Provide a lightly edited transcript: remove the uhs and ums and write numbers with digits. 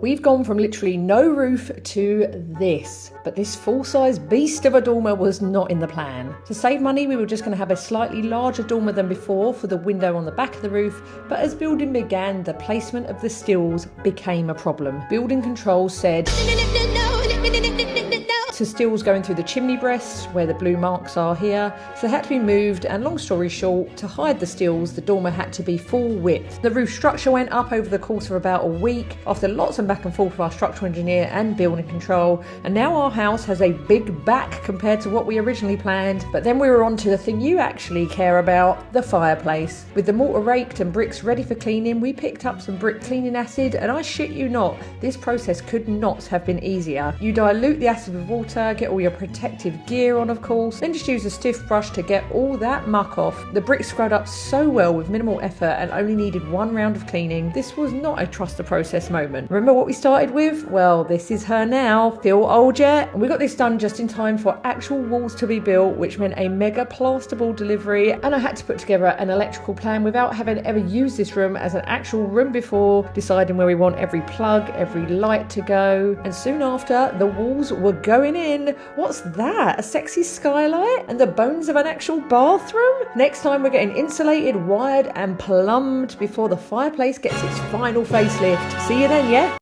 We've gone from literally no roof to this, but this full-size beast of a dormer was not in the plan. To save money, we were just going to have a slightly larger dormer than before for the window on the back of the roof, but as building began, the placement of the stills became a problem. Building control said to stills going through the chimney breasts where the blue marks are here, so they had to be moved, and long story short, to hide the stills the dormer had to be full width. The roof structure went up over the course of about a week after lots of back and forth with our structural engineer and building control, and now our house has a big back compared to what we originally planned. But then we were on to the thing you actually care about, the fireplace. With the mortar raked and bricks ready for cleaning, we picked up some brick cleaning acid, and I shit you not, this process could not have been easier. You dilute the acid with water, get all your protective gear on of course, then just use a stiff brush to get all that muck off. The bricks scrubbed up so well with minimal effort and only needed one round of cleaning. This was not a trust the process moment. Remember what we started with? Well, this is her now. Feel old yet? And we got this done just in time for actual walls to be built, which meant a mega plasterboard delivery, and I had to put together an electrical plan without having ever used this room as an actual room before, deciding where we want every plug, every light to go, and soon after the walls were going in. What's that? A sexy skylight? And the bones of an actual bathroom? Next time we're getting insulated, wired and plumbed before the fireplace gets its final facelift. See you then, yeah?